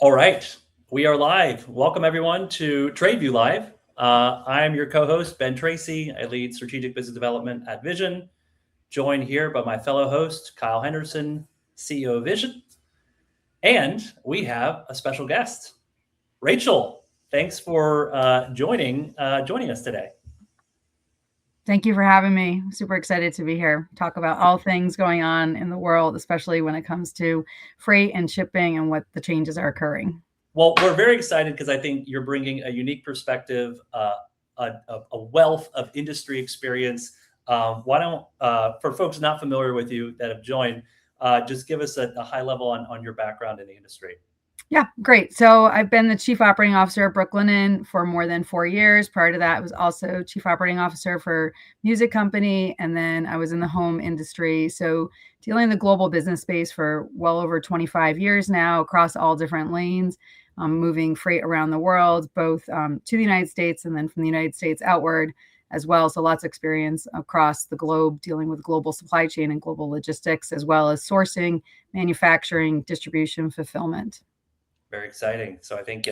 All right, we are live. Welcome everyone to TradeView Live. I am your co-host, Ben Tracy. I lead strategic business development at Vizion, joined here by my fellow host, Kyle Henderson, CEO of Vizion. And we have a special guest, Rachel. Thanks for joining us today. Thank you for having me. I'm super excited to be here. Talk about all things going on in the world, especially when it comes to freight and shipping and what the changes are occurring. Well, we're very excited because I think you're bringing a unique perspective, a wealth of industry experience. Why don't, for folks not familiar with you that have joined, just give us a high level on your background in the industry. Yeah, great. So I've been the Chief Operating Officer at Brooklinen for more than 4 years. Prior to that, I was also Chief Operating Officer for music company, and then I was in the home industry. So dealing in the global business space for well over 25 years now across all different lanes, moving freight around the world, both to the United States and then from the United States outward as well. So lots of experience across the globe dealing with global supply chain and global logistics, as well as sourcing, manufacturing, distribution, fulfillment. Very exciting. So I think,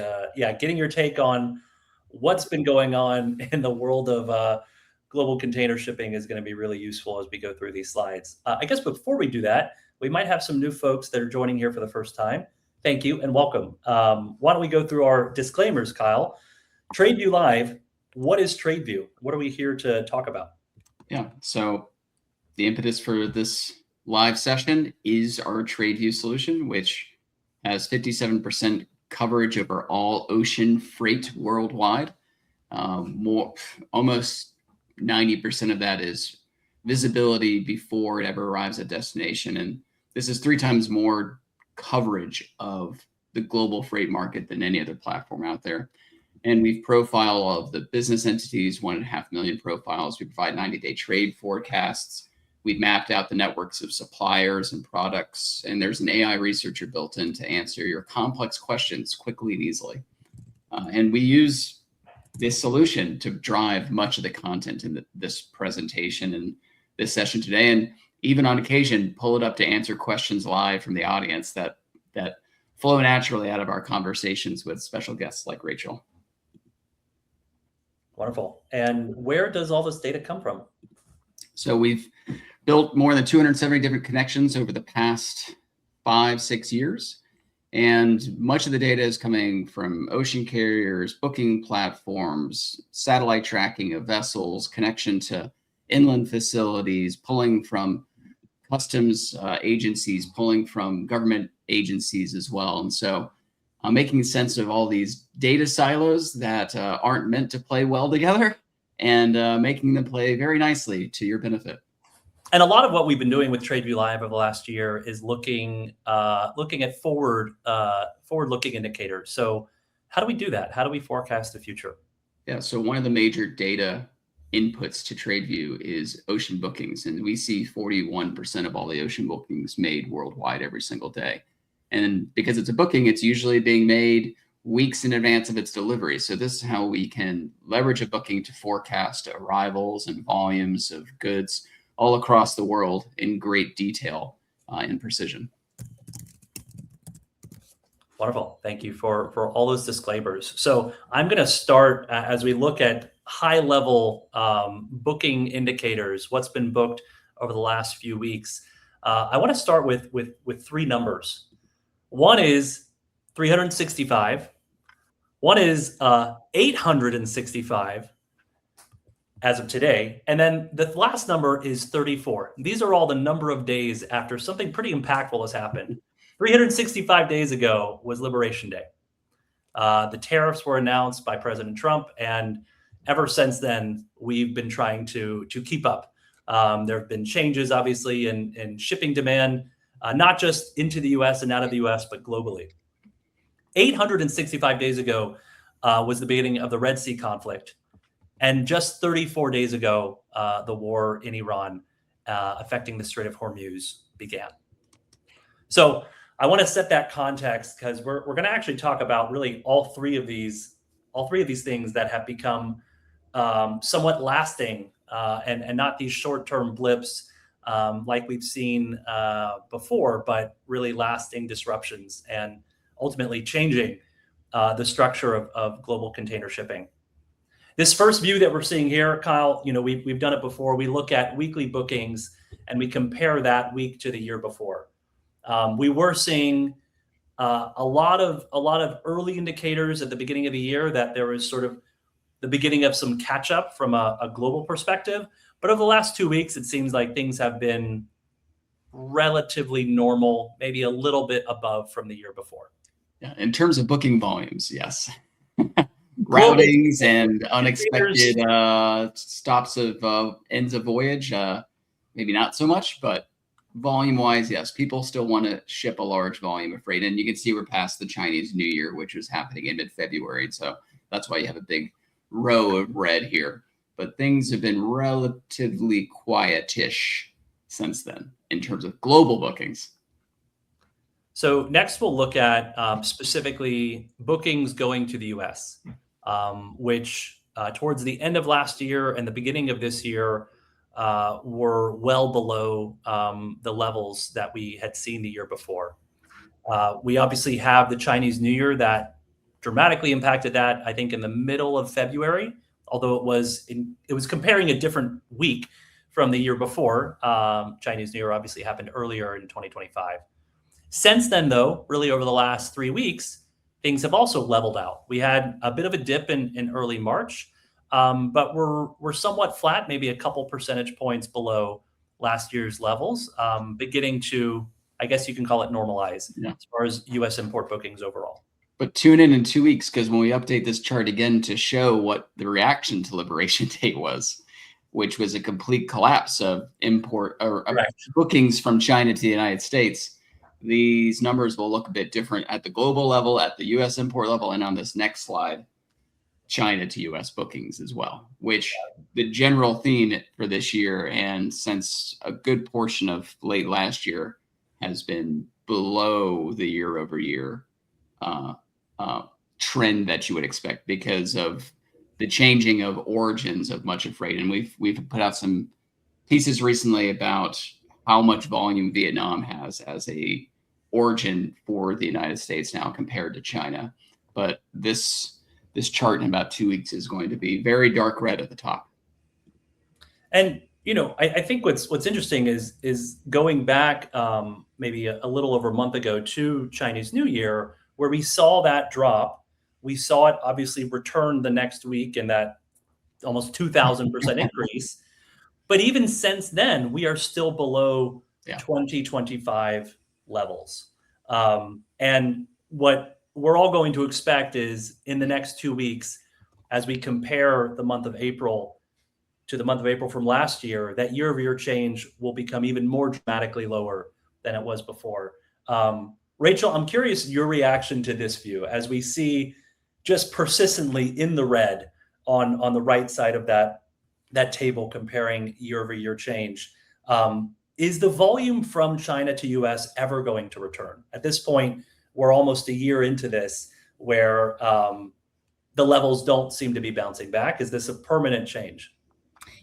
getting your take on what's been going on in the world of global container shipping is going to be really useful as we go through these slides. I guess before we do that, we might have some new folks that are joining here for the first time. Thank you and welcome. Why don't we go through our disclaimers, Kyle? TradeView Live, what is TradeView? What are we here to talk about? Yeah, so the impetus for this live session is our TradeView solution, which has 57% coverage over all ocean freight worldwide. Almost 90% of that is visibility before it ever arrives at destination. And this is 3 times more coverage of the global freight market than any other platform out there. And we've profiled all of the business entities, 1.5 million profiles. We provide 90-day trade forecasts. We've mapped out the networks of suppliers and products, and there's an AI researcher built in to answer your complex questions quickly and easily. And we use this solution to drive much of the content in this presentation and this session today, and even on occasion, pull it up to answer questions live from the audience that flow naturally out of our conversations with special guests like Rachel. Wonderful. And where does all this data come from? So we've built more than 270 different connections over the past 5-6 years. And much of the data is coming from ocean carriers, booking platforms, satellite tracking of vessels, connection to inland facilities, pulling from customs agencies, pulling from government agencies as well. And so making sense of all these data silos that aren't meant to play well together and making them play very nicely to your benefit. And a lot of what we've been doing with TradeView Live over the last year is looking at forward-looking indicators. So how do we do that? How do we forecast the future? Yeah, so one of the major data inputs to TradeView is ocean bookings. And we see 41% of all the ocean bookings made worldwide every single day. And because it's a booking, it's usually being made weeks in advance of its delivery. So this is how we can leverage a booking to forecast arrivals and volumes of goods all across the world in great detail and precision. Wonderful. Thank you for all those disclaimers. So I'm going to start as we look at high-level booking indicators, what's been booked over the last few weeks. I want to start with 3 numbers. One is 365. One is 865 as of today. And then the last number is 34. These are all the number of days after something pretty impactful has happened. 365 days ago was Liberation Day. The tariffs were announced by President Trump, and ever since then, we've been trying to keep up. There have been changes, obviously, in shipping demand, not just into the U.S. and out of the U.S., but globally. 865 days ago was the beginning of the Red Sea conflict. And just 34 days ago, the war in Iran affecting the Strait of Hormuz began. So I want to set that context because we're going to actually talk about really all three of these things that have become somewhat lasting and not these short-term blips like we've seen before, but really lasting disruptions. And ultimately changing the structure of global container shipping. This first view that we're seeing here, Kyle, we've done it before. We look at weekly bookings and we compare that week to the year before. We were seeing a lot of early indicators at the beginning of the year that there was sort of the beginning of some catch up from a global perspective. But over the last 2 weeks, it seems like things have been relatively normal, maybe a little bit above from the year before. Yeah, in terms of booking volumes, yes. Routings and unexpected stops of ends of voyage, maybe not so much, but volume-wise, yes, people still want to ship a large volume of freight. And you can see we're past the Chinese New Year, which was happening in mid-February. So that's why you have a big row of red here. But things have been relatively quietish since then in terms of global bookings. So next we'll look at specifically bookings going to the US, which towards the end of last year and the beginning of this year were well below the levels that we had seen the year before. We obviously have the Chinese New Year that dramatically impacted that, I think, in the middle of February, although it was comparing a different week from the year before. Chinese New Year obviously happened earlier in 2025. Since then, though, really over the last 3 weeks, things have also leveled out. We had a bit of a dip in early March, but we're somewhat flat, maybe a couple percentage points below last year's levels, beginning to, I guess you can call it normalize as far as U.S. import bookings overall. But tune in 2 weeks, because when we update this chart again to show what the reaction to Liberation Day was, which was a complete collapse of import or bookings from China to the United States, these numbers will look a bit different at the global level, at the U.S. import level, and on this next slide, China to U.S. bookings as well, which the general theme for this year and since a good portion of late last year has been below the year-over-year trend that you would expect because of the changing of origins of much of freight. And we've put out some pieces recently about how much volume Vietnam has as a origin for the United States now compared to China. But this chart in about 2 weeks is going to be very dark red at the top. And I think what's interesting is going back maybe a little over a month ago to Chinese New Year, where we saw that drop. We saw it obviously return the next week in that almost 2,000% increase. But even since then, we are still below 2025 levels. And what we're all going to expect is in the next 2 weeks, as we compare the month of April to the month of April from last year, that year-over-year change will become even more dramatically lower than it was before. Rachel, I'm curious your reaction to this view as we see just persistently in the red on the right side of that table comparing year-over-year change. Is the volume from China to US ever going to return? At this point, we're almost a year into this where the levels don't seem to be bouncing back. Is this a permanent change?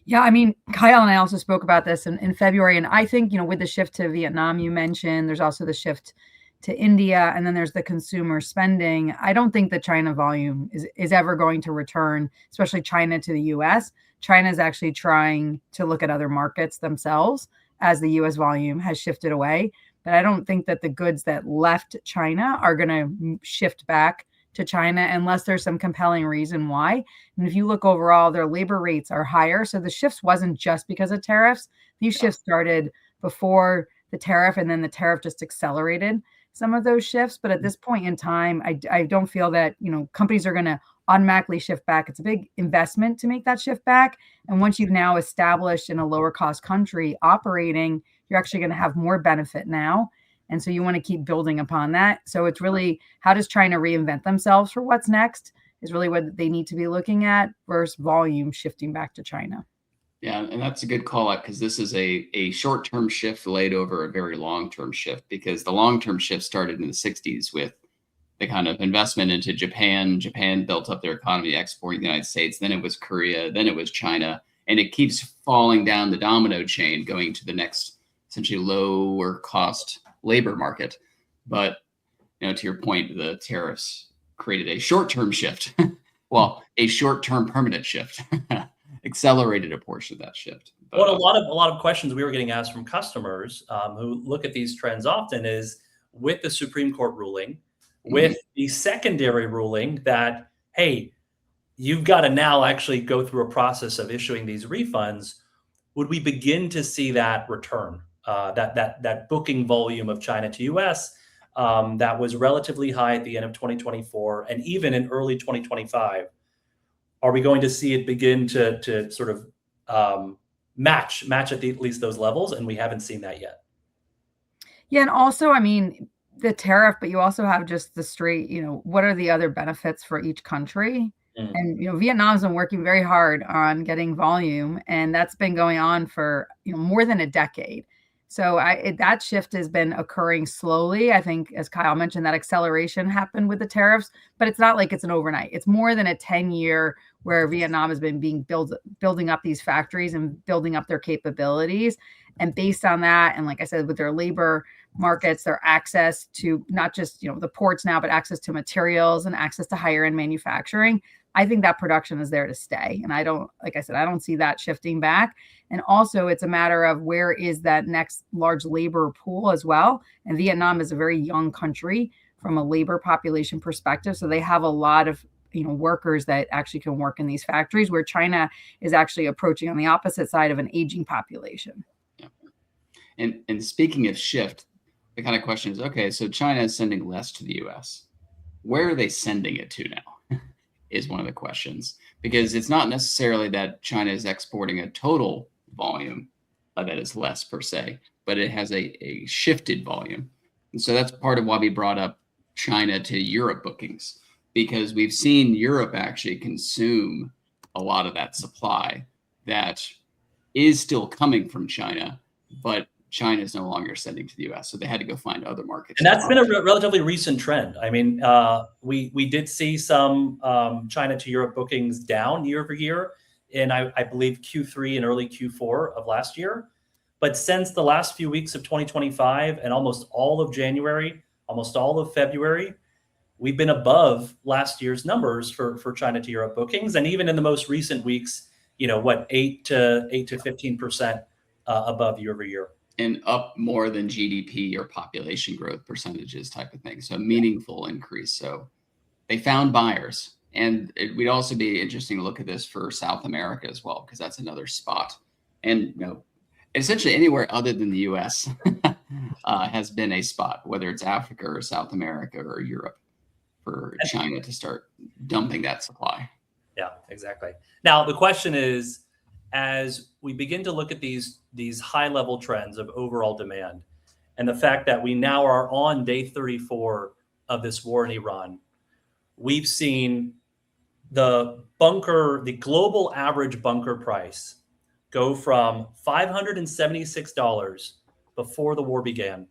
Yeah, I mean, Kyle and I also spoke about this in February. And I think, with the shift to Vietnam, you mentioned, there's also the shift to India, and then there's the consumer spending. I don't think the China volume is ever going to return, especially China to the US. China is actually trying to look at other markets themselves as the US volume has shifted away. But I don't think that the goods that left China are going to shift back to China unless there's some compelling reason why. And if you look overall, their labor rates are higher. So the shifts wasn't just because of tariffs. These shifts started before the tariff, and then the tariff just accelerated some of those shifts. But at this point in time, I don't feel that, companies are going to automatically shift back. It's a big investment to make that shift back. And once you've now established in a lower cost country operating, you're actually going to have more benefit now. And so you want to keep building upon that. So it's really, how does China reinvent themselves for what's next is really what they need to be looking at versus volume shifting back to China. Yeah, and that's a good call out because this is a short-term shift laid over a very long-term shift, because the long-term shift started in the 60s with the kind of investment into Japan. Japan built up their economy exporting the United States. Then it was Korea. Then it was China. And it keeps falling down the domino chain going to the next essentially lower cost labor market. But to your point, the tariffs created a short-term shift. Well, a short-term permanent shift, accelerated a portion of that shift. But, Well, a lot of questions we were getting asked from customers who look at these trends often is with the Supreme Court ruling, with the secondary ruling that, hey, you've got to now actually go through a process of issuing these refunds. Would we begin to see that return, that booking volume of China to US that was relatively high at the end of 2024 and even in early 2025? Are we going to see it begin to sort of match at least those levels? And we haven't seen that yet. Yeah, and also, I mean, the tariff, but you also have just the straight, what are the other benefits for each country? And, Vietnam's been working very hard on getting volume, and that's been going on for, more than a decade. So that shift has been occurring slowly. I think, as Kyle mentioned, that acceleration happened with the tariffs, but it's not like it's an overnight. It's more than a 10-year where Vietnam has been building up these factories and building up their capabilities. And based on that, and like I said, with their labor markets, their access to not just, the ports now, but access to materials and access to higher end manufacturing, I think that production is there to stay. And I don't see that shifting back. And also it's a matter of where is that next large labor pool as well. And Vietnam is a very young country from a labor population perspective. So they have a lot of, workers that actually can work in these factories, where China is actually approaching on the opposite side of an aging population. Yeah. And speaking of shift, the kind of question is, okay, so China is sending less to the US. Where are they sending it to now? Is one of the questions, because it's not necessarily that China is exporting a total volume that is less per se, but it has a shifted volume. And so that's part of why we brought up China to Europe bookings, because we've seen Europe actually consume a lot of that supply that is still coming from China, but China is no longer sending to the US. So they had to go find other markets. And that's been a relatively recent trend. I mean, we did see some China to Europe bookings down year over year in, I believe, Q3 and early Q4 of last year. But since the last few weeks of 2025 and almost all of January, almost all of February, we've been above last year's numbers for China to Europe bookings. And even in the most recent weeks, 8 to 15% above year over year. And up more than GDP or population growth percentages type of thing. So a meaningful increase. So they found buyers. And it would also be interesting to look at this for South America as well, because that's another spot. And essentially anywhere other than the US has been a spot, whether it's Africa or South America or Europe, for China to start dumping that supply. Yeah, exactly. Now, the question is, as we begin to look at these high-level trends of overall demand, and the fact that we now are on day 34 of this war in Iran, we've seen the global average bunker price go from $576 before the war began.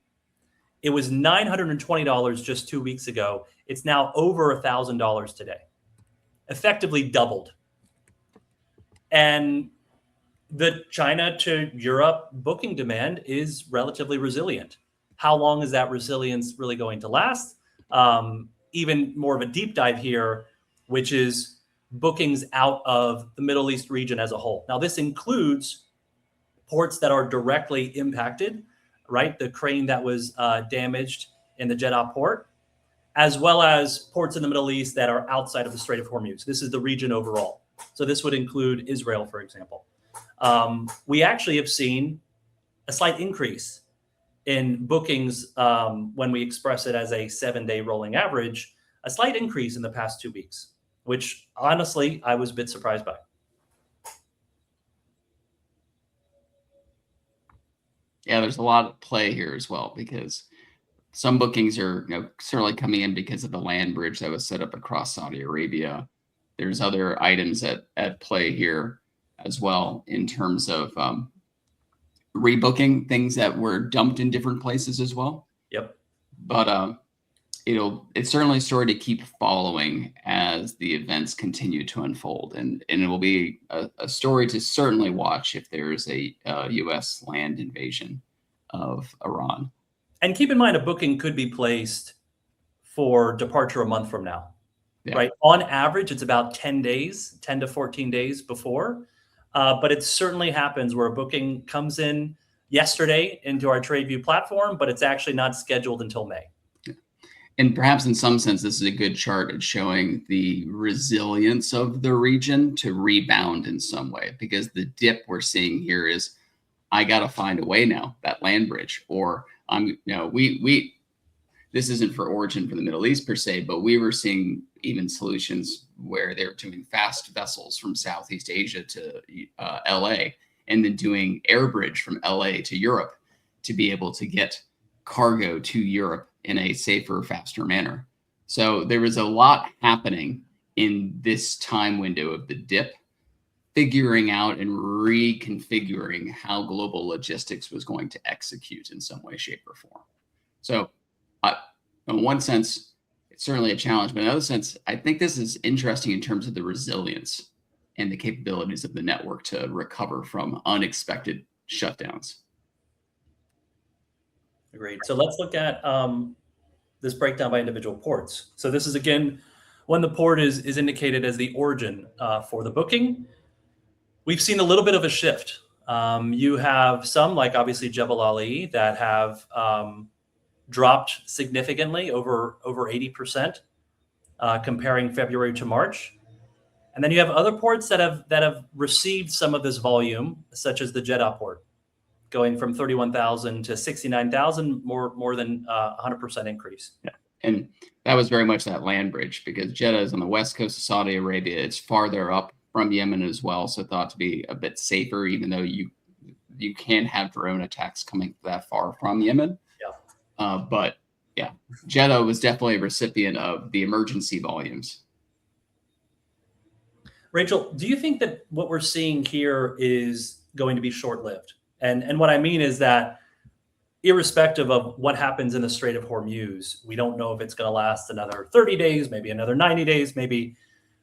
It was $920 just 2 weeks ago. It's now over $1,000 today, effectively doubled. And the China to Europe booking demand is relatively resilient. How long is that resilience really going to last? Even more of a deep dive here, which is bookings out of the Middle East region as a whole. Now, this includes ports that are directly impacted, right? The crane that was damaged in the Jeddah port, as well as ports in the Middle East that are outside of the Strait of Hormuz. This is the region overall. So this would include Israel, for example. We actually have seen a slight increase in bookings when we express it as a 7-day rolling average, a slight increase in the past 2 weeks, which honestly, I was a bit surprised by. Yeah, there's a lot of play here as well, because some bookings are certainly coming in because of the land bridge that was set up across Saudi Arabia. There's other items at play here as well in terms of rebooking things that were dumped in different places as well. Yep. But it's certainly a story to keep following as the events continue to unfold, and it will be a story to certainly watch if there's a U.S. land invasion of Iran. And keep in mind, a booking could be placed for departure a month from now, Yeah. right? On average, it's about 10 days, 10 to 14 days before. But it certainly happens where a booking comes in yesterday into our TradeView platform, but it's actually not scheduled until May. And perhaps in some sense, this is a good chart at showing the resilience of the region to rebound in some way, because the dip we're seeing here is, I got to find a way now, that land bridge, or this isn't for origin for the Middle East per se, but we were seeing even solutions where they're doing fast vessels from Southeast Asia to LA, and then doing air bridge from LA to Europe to be able to get cargo to Europe in a safer, faster manner. So there was a lot happening in this time window of the dip, figuring out and reconfiguring how global logistics was going to execute in some way, shape, or form. So in one sense, it's certainly a challenge, but in another sense, I think this is interesting in terms of the resilience and the capabilities of the network to recover from unexpected shutdowns. Agreed. So let's look at this breakdown by individual ports. So this is, again, when the port is indicated as the origin for the booking. We've seen a little bit of a shift. You have some, like obviously Jebel Ali, that have dropped significantly, over 80%, comparing February to March. And then you have other ports that have received some of this volume, such as the Jeddah port, going from 31,000 to 69,000, more than 100% increase. Yeah. And that was very much that land bridge, because Jeddah is on the west coast of Saudi Arabia. It's farther up from Yemen as well, so thought to be a bit safer, even though you can have drone attacks coming that far from Yemen. Yeah. But yeah, Jeddah was definitely a recipient of the emergency volumes. Rachel, do you think that what we're seeing here is going to be short-lived? And what I mean is that irrespective of what happens in the Strait of Hormuz, we don't know if it's going to last another 30 days, maybe another 90 days, maybe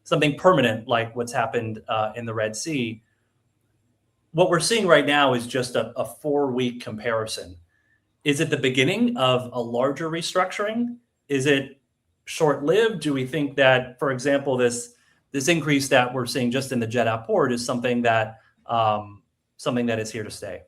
something permanent like what's happened in the Red Sea. What we're seeing right now is just a 4-week comparison. Is it the beginning of a larger restructuring? Is it short-lived? Do we think that, for example, this increase that we're seeing just in the Jeddah port is something that is here to stay?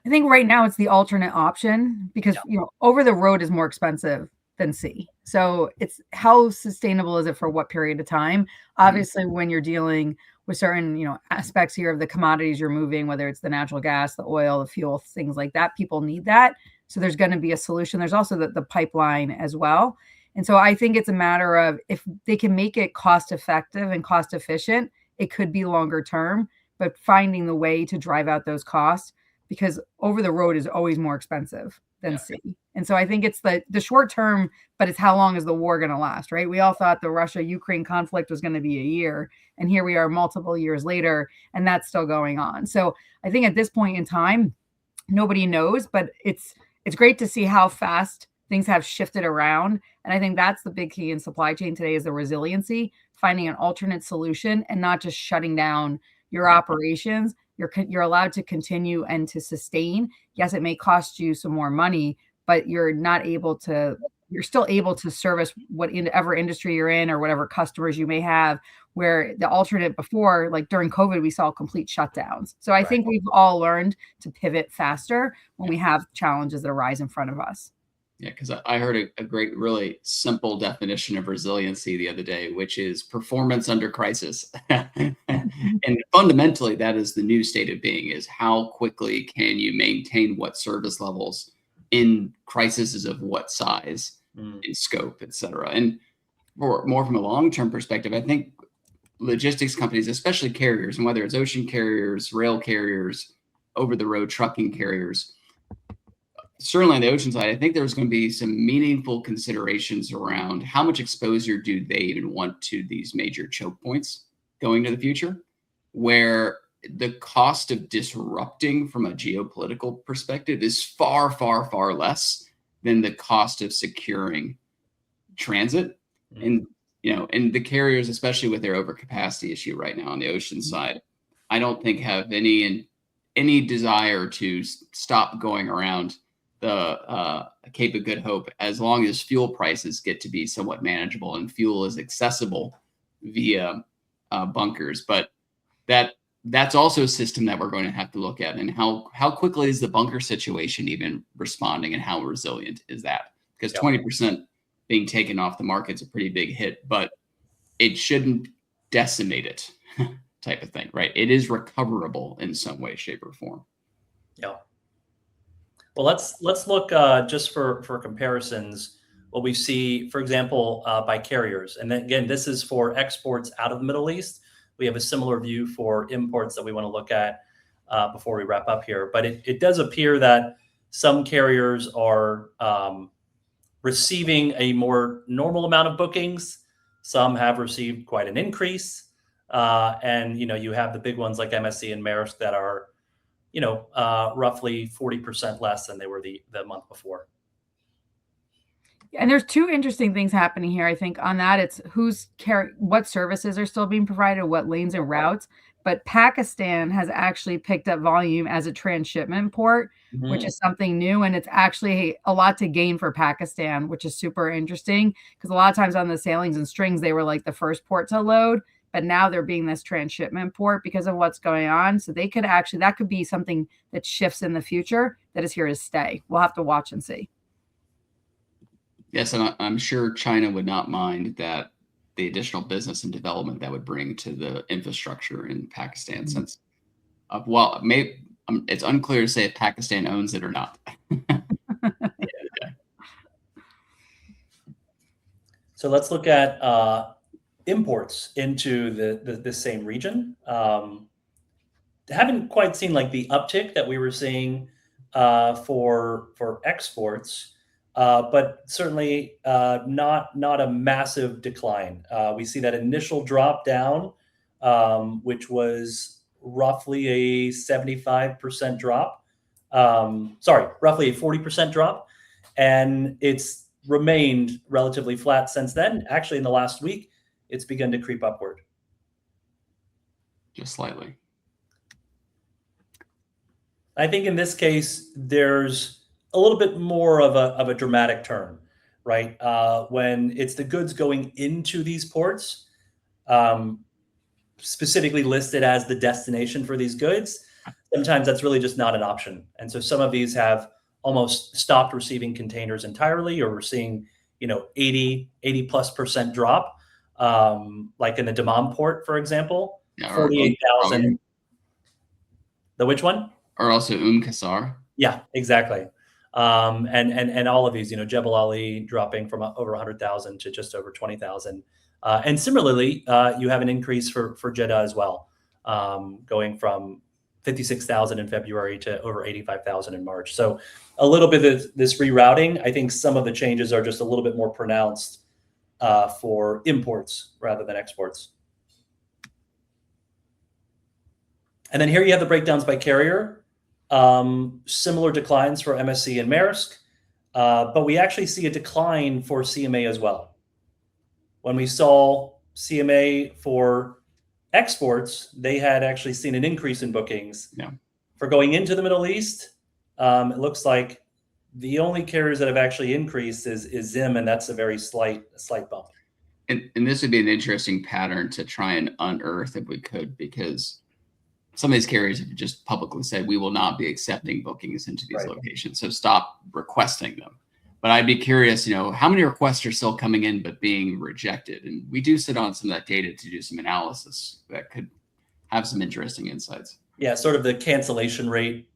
I think right now it's the alternate option, because over the road is more expensive than sea. So it's how sustainable is it for what period of time? Obviously, when you're dealing with certain aspects here of the commodities you're moving, whether it's the natural gas, the oil, the fuel, things like that, people need that. So there's going to be a solution. There's also the pipeline as well. And so I think it's a matter of, if they can make it cost effective and cost efficient, it could be longer term, but finding the way to drive out those costs, because over the road is always more expensive than sea. And so I think it's the short term, but it's how long is the war going to last, right? We all thought the Russia-Ukraine conflict was going to be a year, and here we are multiple years later, and that's still going on. So I think at this point in time, nobody knows, but it's great to see how fast things have shifted around. And I think that's the big key in supply chain today, is the resiliency, finding an alternate solution and not just shutting down your operations. You're allowed to continue and to sustain. Yes, it may cost you some more money, but you're still able to service whatever industry you're in or whatever customers you may have, where the alternate before, like during COVID, we saw complete shutdowns. So I think we've all learned to pivot faster when we have challenges that arise in front of us. Yeah, because I heard a great, really simple definition of resiliency the other day, which is performance under crisis. And fundamentally, that is the new state of being, is how quickly can you maintain what service levels in crises of what size, in scope, et cetera. And more from a long-term perspective, I think logistics companies, especially carriers, and whether it's ocean carriers, rail carriers, over-the-road trucking carriers, certainly on the ocean side, I think there's going to be some meaningful considerations around how much exposure do they even want to these major choke points going to the future, where the cost of disrupting from a geopolitical perspective is far, far, far less than the cost of securing transit. And, and the carriers, especially with their overcapacity issue right now on the ocean side, I don't think have any desire to stop going around the Cape of Good Hope, as long as fuel prices get to be somewhat manageable and fuel is accessible via bunkers. But that's also a system that we're going to have to look at, and how quickly is the bunker situation even responding, and how resilient is that? Because 20% being taken off the market is a pretty big hit, but it shouldn't decimate it type of thing, right? It is recoverable in some way, shape, or form. Yeah. Well, let's look just for comparisons, what we see, for example, by carriers. And then again, this is for exports out of the Middle East. We have a similar view for imports that we want to look at before we wrap up here. But it does appear that some carriers are receiving a more normal amount of bookings. Some have received quite an increase. And, you have the big ones like MSC and Maersk that are, roughly 40% less than they were the month before. And there's two interesting things happening here. I think on that, it's what services are still being provided, what lanes and routes. But Pakistan has actually picked up volume as a transshipment port, which is something new. And it's actually a lot to gain for Pakistan, which is super interesting, because a lot of times on the sailings and strings, they were like the first port to load. But now they're being this transshipment port because of what's going on. So they could actually, that could be something that shifts in the future that is here to stay. We'll have to watch and see. Yes, and I'm sure China would not mind that the additional business and development that would bring to the infrastructure in Pakistan, since, it's unclear to say if Pakistan owns it or not. So let's look at imports into the same region. Haven't quite seen like the uptick that we were seeing for exports. But certainly not a massive decline. We see that initial drop down, which was roughly a 75% drop. Roughly a 40% drop. And it's remained relatively flat since then. Actually, in the last week, it's begun to creep upward. Just slightly. I think in this case, there's a little bit more of a dramatic turn, right? When it's the goods going into these ports, specifically listed as the destination for these goods, sometimes that's really just not an option. And so some of these have almost stopped receiving containers entirely, or we're seeing, 80+% drop, like in the Dammam port, for example, 48,000. The which one? Or also Qasr. Yeah, exactly. And all of these, Jebel Ali dropping from over 100,000 to just over 20,000. And similarly, you have an increase for Jeddah as well, going from 56,000 in February to over 85,000 in March. So a little bit of this rerouting. I think some of the changes are just a little bit more pronounced for imports rather than exports. And then here you have the breakdowns by carrier. Similar declines for MSC and Maersk, but we actually see a decline for CMA as well. When we saw CMA for exports, they had actually seen an increase in bookings. Yeah. For going into the Middle East, it looks like the only carriers that have actually increased is Zim, and that's a very slight bump. And this would be an interesting pattern to try and unearth if we could, because some of these carriers have just publicly said, we will not be accepting bookings into these locations. So stop requesting them. But I'd be curious, how many requests are still coming in but being rejected? And we do sit on some of that data to do some analysis that could have some interesting insights. Yeah, sort of the cancellation rate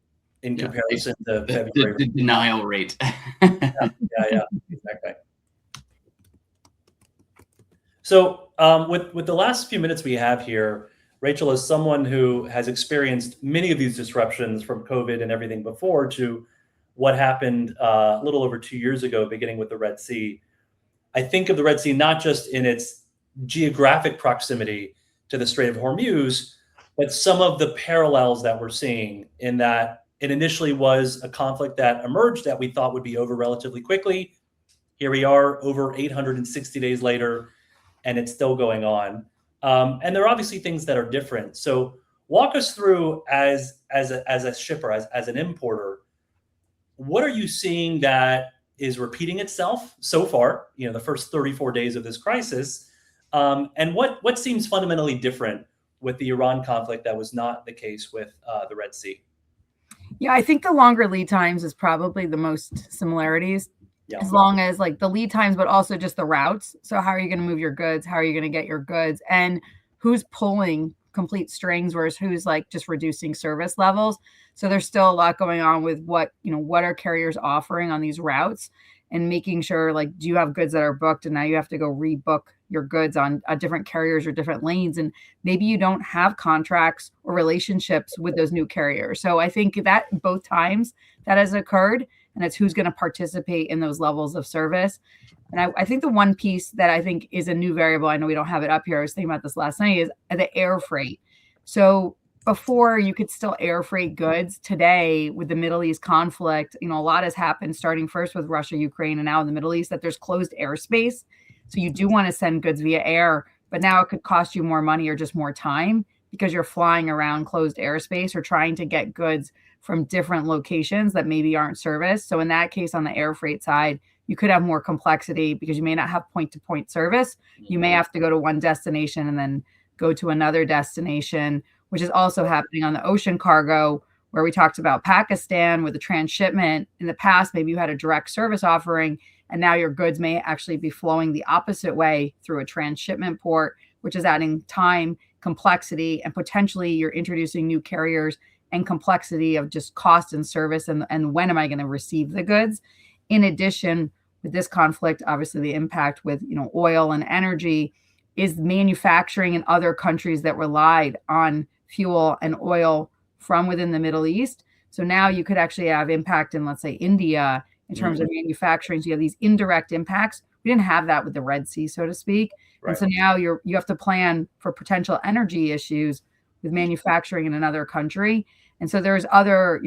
in comparison to February. The denial rate. Yeah, exactly. So with the last few minutes we have here, Rachel, is someone who has experienced many of these disruptions from COVID and everything before to what happened a little over 2 years ago, beginning with the Red Sea. I think of the Red Sea not just in its geographic proximity to the Strait of Hormuz, but some of the parallels that we're seeing in that it initially was a conflict that emerged that we thought would be over relatively quickly. Here we are over 860 days later, and it's still going on. And there are obviously things that are different. So walk us through as a shipper, as an importer, what are you seeing that is repeating itself so far, the first 34 days of this crisis? And what seems fundamentally different with the Iran conflict that was not the case with the Red Sea? Yeah, I think the longer lead times is probably the most similarities, as long as like the lead times, but also just the routes. So how are you going to move your goods? How are you going to get your goods? And who's pulling complete strings versus who's like just reducing service levels? So there's still a lot going on with what are carriers offering on these routes, and making sure, like, do you have goods that are booked and now you have to go rebook your goods on different carriers or different lanes, and maybe you don't have contracts or relationships with those new carriers. So I think that both times that has occurred, and it's who's going to participate in those levels of service. And I think the one piece that I think is a new variable, I know we don't have it up here, I was thinking about this last night, is the air freight. So before, you could still air freight goods. Today, with the Middle East conflict, a lot has happened, starting first with Russia, Ukraine, and now in the Middle East, that there's closed airspace. So you do want to send goods via air, but now it could cost you more money or just more time because you're flying around closed airspace or trying to get goods from different locations that maybe aren't serviced. So in that case, on the air freight side, you could have more complexity because you may not have point-to-point service. You may have to go to one destination and then go to another destination, which is also happening on the ocean cargo, where we talked about Pakistan with the transshipment. In the past, maybe you had a direct service offering, and now your goods may actually be flowing the opposite way through a transshipment port, which is adding time, complexity, and potentially you're introducing new carriers and complexity of just cost and service, and when am I going to receive the goods? In addition, with this conflict, obviously the impact with oil and energy is manufacturing in other countries that relied on fuel and oil from within the Middle East. So now you could actually have impact in, let's say, India in terms of manufacturing. So you have these indirect impacts. We didn't have that with the Red Sea, so to speak. Right. And so now you have to plan for potential energy issues with manufacturing in another country. And so there's other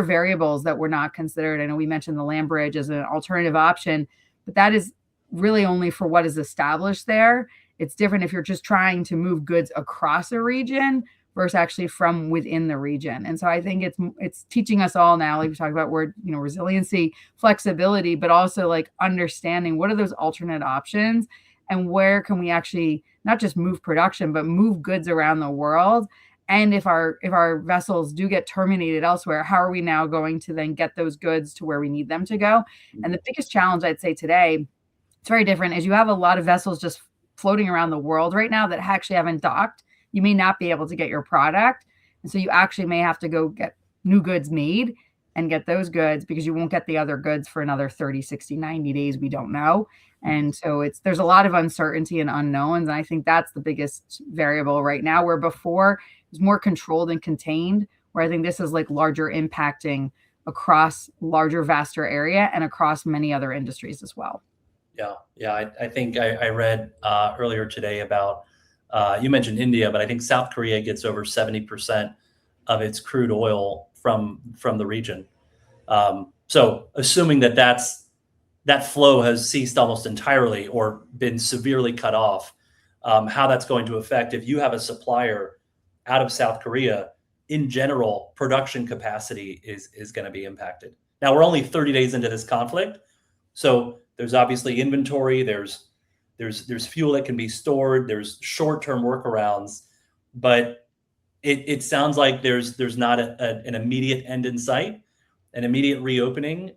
variables that were not considered. I know we mentioned the land bridge as an alternative option, but that is really only for what is established there. It's different if you're just trying to move goods across a region versus actually from within the region. And so I think it's teaching us all now, like we talked about, resiliency, flexibility, but also like understanding what are those alternate options and where can we actually not just move production, but move goods around the world. And if our vessels do get terminated elsewhere, how are we now going to then get those goods to where we need them to go? And the biggest challenge I'd say today, it's very different, is you have a lot of vessels just floating around the world right now that actually haven't docked. You may not be able to get your product. And so you actually may have to go get new goods made and get those goods because you won't get the other goods for another 30, 60, 90 days. We don't know. And so there's a lot of uncertainty and unknowns. And I think that's the biggest variable right now, where before it was more controlled and contained, where I think this is like larger impacting across larger, vaster area and across many other industries as well. Yeah. I think I read earlier today about, you mentioned India, but I think South Korea gets over 70% of its crude oil from the region. So assuming that flow has ceased almost entirely or been severely cut off, how that's going to affect, if you have a supplier out of South Korea, in general, production capacity is going to be impacted. Now, we're only 30 days into this conflict, so there's obviously inventory, there's fuel that can be stored, there's short-term workarounds, but it sounds like there's not an immediate end in sight, an immediate reopening.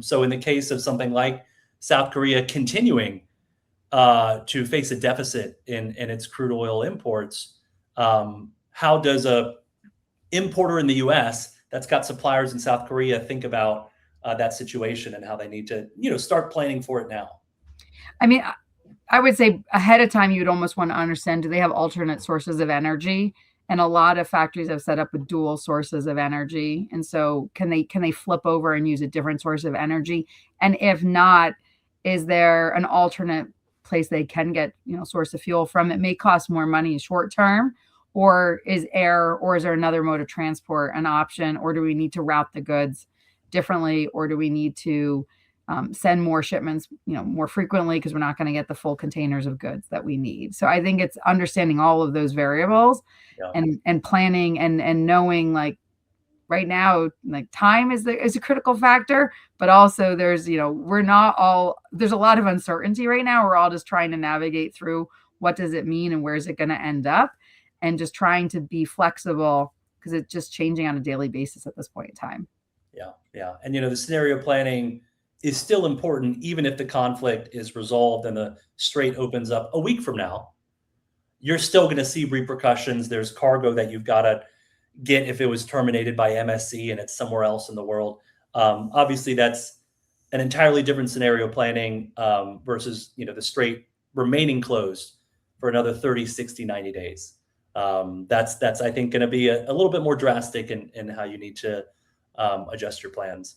So in the case of something like South Korea continuing to face a deficit in its crude oil imports, how does a importer in the U.S. that's got suppliers in South Korea think about that situation and how they need to, start planning for it now? I mean, I would say ahead of time, you'd almost want to understand, do they have alternate sources of energy? And a lot of factories have set up with dual sources of energy. And so can they flip over and use a different source of energy? And if not, is there an alternate place they can get, source of fuel from? It may cost more money short term, or is air, or is there another mode of transport an option? Or do we need to route the goods differently? Or do we need to send more shipments, more frequently, because we're not going to get the full containers of goods that we need? So I think it's understanding all of those variables and planning and knowing, like, right now, like time is a critical factor, but also there's, there's a lot of uncertainty right now. We're all just trying to navigate through what does it mean and where is it going to end up, and just trying to be flexible because it's just changing on a daily basis at this point in time. Yeah. And, the scenario planning is still important, even if the conflict is resolved and the strait opens up a week from now. You're still going to see repercussions. There's cargo that you've got to get if it was terminated by MSC and it's somewhere else in the world. Obviously, that's an entirely different scenario planning versus, the strait remaining closed for another 30, 60, 90 days. That's I think, going to be a little bit more drastic in how you need to adjust your plans.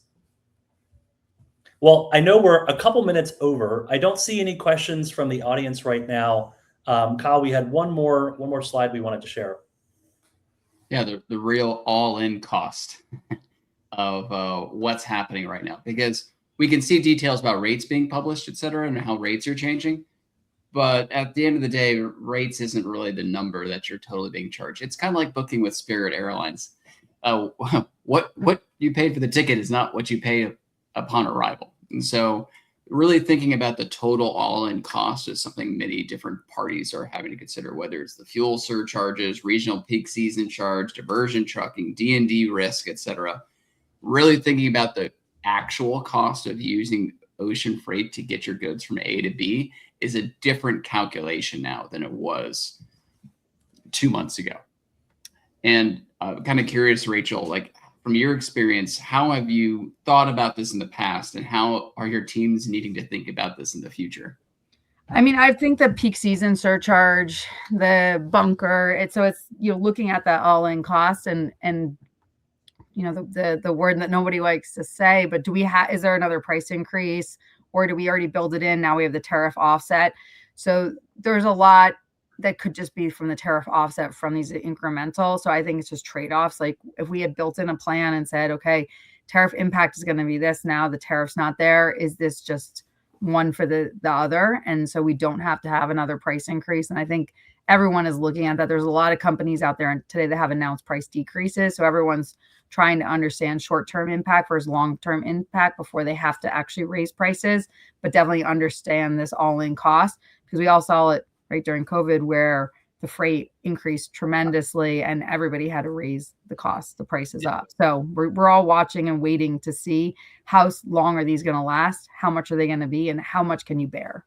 Well, I know we're a couple minutes over. I don't see any questions from the audience right now. Kyle, we had one more slide we wanted to share. Yeah, the real all-in cost of what's happening right now, because we can see details about rates being published, et cetera, and how rates are changing. But at the end of the day, rates isn't really the number that you're totally being charged. It's kind of like booking with Spirit Airlines. What you paid for the ticket is not what you pay upon arrival. And so really thinking about the total all-in cost is something many different parties are having to consider, whether it's the fuel surcharges, regional peak season charge, diversion trucking, D&D risk, et cetera. Really thinking about the actual cost of using ocean freight to get your goods from A to B is a different calculation now than it was 2 months ago. And I'm kind of curious, Rachel, like from your experience, how have you thought about this in the past, and how are your teams needing to think about this in the future? I mean, I think the peak season surcharge, the bunker, it's looking at that all-in cost and the word that nobody likes to say, but is there another price increase, or do we already build it in? Now we have the tariff offset. So there's a lot that could just be from the tariff offset from these incremental. So I think it's just trade-offs. Like if we had built in a plan and said, okay, tariff impact is going to be this, now the tariff's not there, is this just one for the other? And so we don't have to have another price increase. And I think everyone is looking at that. There's a lot of companies out there today that have announced price decreases. So everyone's trying to understand short-term impact versus long-term impact before they have to actually raise prices, but definitely understand this all-in cost, because we all saw it right during COVID where the freight increased tremendously and everybody had to raise the cost, the prices up. So we're all watching and waiting to see how long are these going to last, how much are they going to be, and how much can you bear?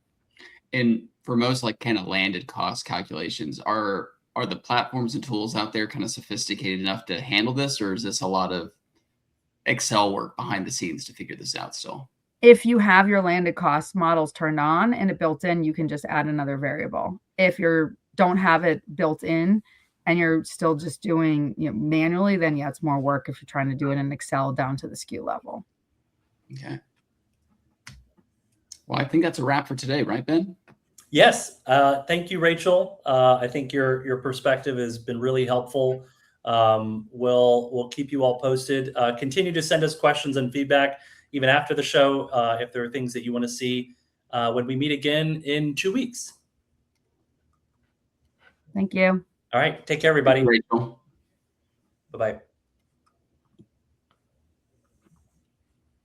And for most like kind of landed cost calculations, are the platforms and tools out there kind of sophisticated enough to handle this, or is this a lot of Excel work behind the scenes to figure this out still? If you have your landed cost models turned on and it built in, you can just add another variable. If you don't have it built in and you're still just doing manually, then yeah, it's more work if you're trying to do it in Excel down to the SKU level. Okay. Well, I think that's a wrap for today, right, Ben? Yes. Thank you, Rachel. I think your perspective has been really helpful. We'll keep you all posted. Continue to send us questions and feedback even after the show if there are things that you want to see when we meet again in 2 weeks. Thank you. All right. Take care, everybody. Rachel. Bye-bye.